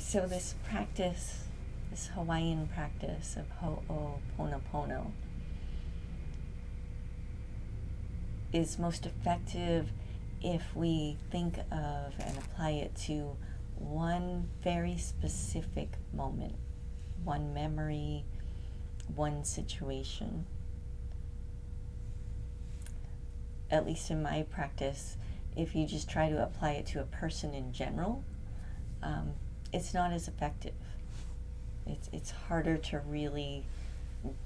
So this practice, this Hawaiian practice of Ho'oponopono, is most effective if we think of and apply it to one very specific moment, one memory, one situation. At least in my practice, if you just try to apply it to a person in general, it's not as effective. It's harder to really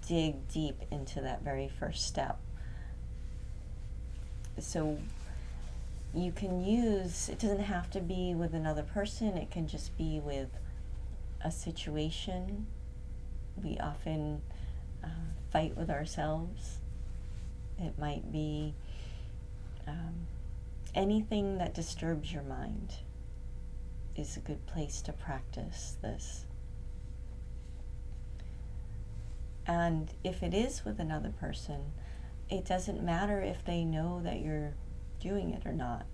dig deep into that very first step. So you can use, it doesn't have to be with another person, it can just be with a situation. We often fight with ourselves. It might be anything that disturbs your mind is a good place to practice this. And if it is with another person, it doesn't matter if they know that you're doing it or not,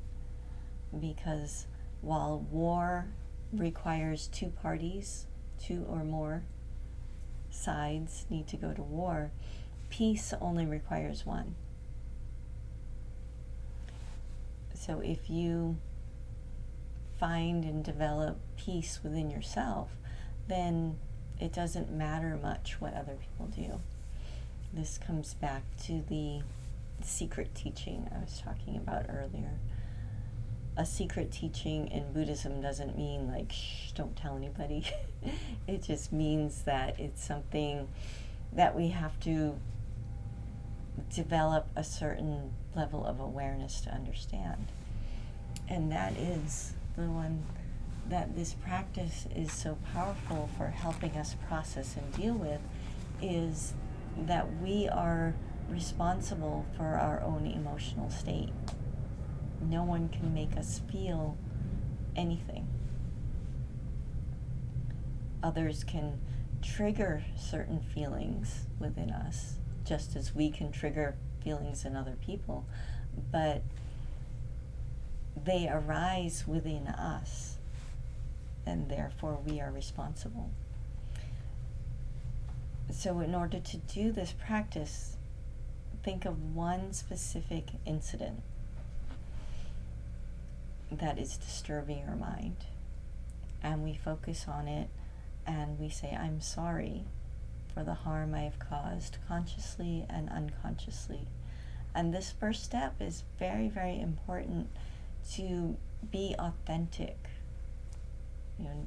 because while war requires two parties, two or more sides need to go to war, peace only requires one. So if you find and develop peace within yourself, then it doesn't matter much what other people do. This comes back to the secret teaching I was talking about earlier. A secret teaching in Buddhism doesn't mean like, shh, don't tell anybody. It just means that it's something that we have to develop a certain level of awareness to understand. And that is the one that this practice is so powerful for helping us process and deal with, is that we are responsible for our own emotional state. No one can make us feel anything. Others can trigger certain feelings within us, just as we can trigger feelings in other people, but they arise within us, and therefore we are responsible. So in order to do this practice, think of one specific incident that is disturbing your mind, and we focus on it, and we say, I'm sorry for the harm I have caused, consciously and unconsciously. And this first step is very, very important to be authentic.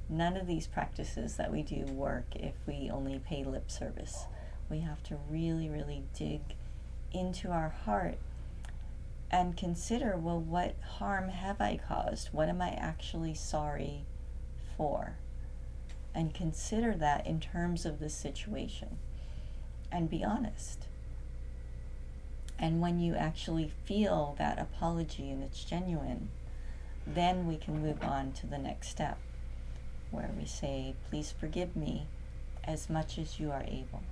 None of these practices that we do work if we only pay lip service. We have to really, really dig into our heart and consider, well, what harm have I caused? What am I actually sorry for? And consider that in terms of the situation. And be honest. And when you actually feel that apology and it's genuine, then we can move on to the next step, where we say, please forgive me as much as you are able.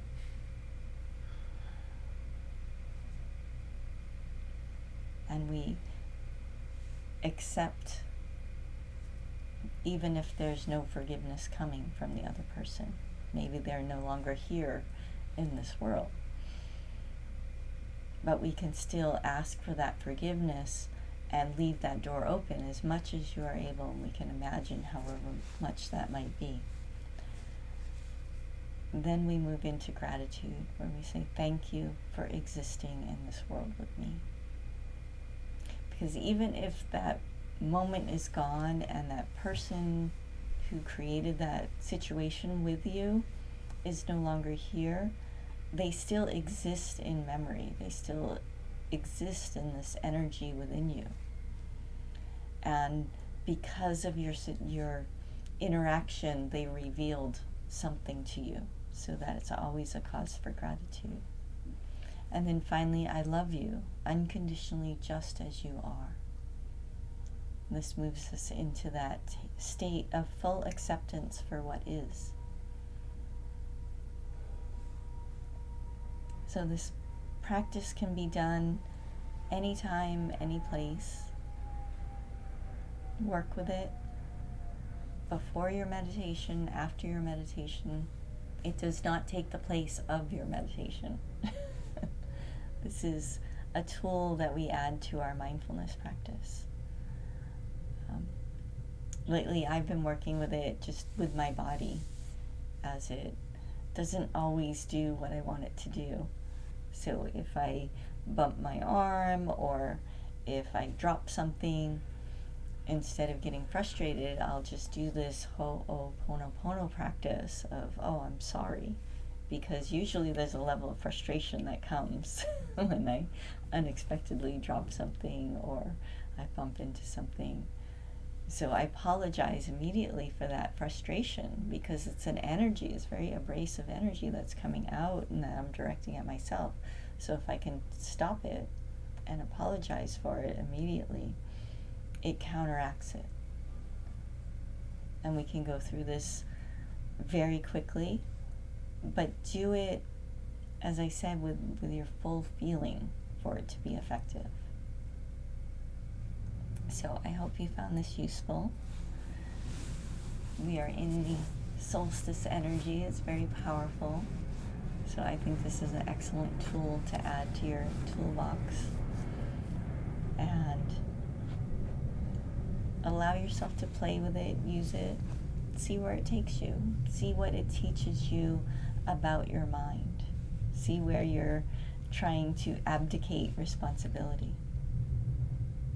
And we accept, even if there's no forgiveness coming from the other person. Maybe they're no longer here in this world. But we can still ask for that forgiveness and leave that door open as much as you are able. We can imagine however much that might be. Then we move into gratitude, where we say, thank you for existing in this world with me. Because even if that moment is gone and that person who created that situation with you is no longer here, they still exist in memory. They still exist in this energy within you. And because of your interaction, they revealed something to you, so that it's always a cause for gratitude. And then finally, I love you unconditionally, just as you are. This moves us into that state of full acceptance for what is. So this practice can be done anytime, any place. Work with it. before your meditation, after your meditation. It does not take the place of your meditation. This is a tool that we add to our mindfulness practice. Lately, I've been working with it just with my body, as it doesn't always do what I want it to do. So if I bump my arm, or if I drop something, instead of getting frustrated, I'll just do this Ho'oponopono practice of, oh, I'm sorry. Because usually there's a level of frustration that comes when I unexpectedly drop something or I bump into something. So I apologize immediately for that frustration, because it's an energy, it's very abrasive energy that's coming out and that I'm directing at myself. So if I can stop it and apologize for it immediately, it counteracts it. And we can go through this very quickly, but do it, as I said, with your full feeling for it to be effective. So I hope you found this useful. We are in the solstice energy. It's very powerful. So I think this is an excellent tool to add to your toolbox. And allow yourself to play with it, use it, see where it takes you. See what it teaches you about your mind. See where you're trying to abdicate responsibility.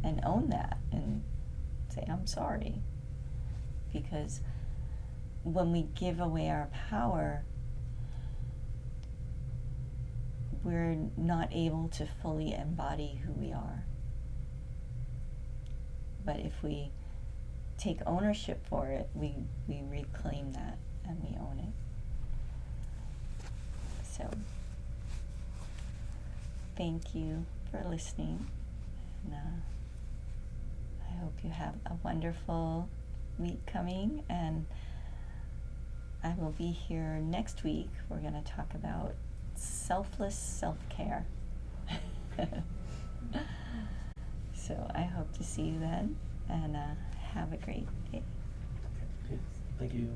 And own that and say, I'm sorry. Because when we give away our power, we're not able to fully embody who we are. But if we take ownership for it, we reclaim that and we own it. So, thank you for listening. And I hope you have a wonderful week coming, and I will be here next week. We're going to talk about selfless self-care. So I hope to see you then, and have a great day. Yes, thank you.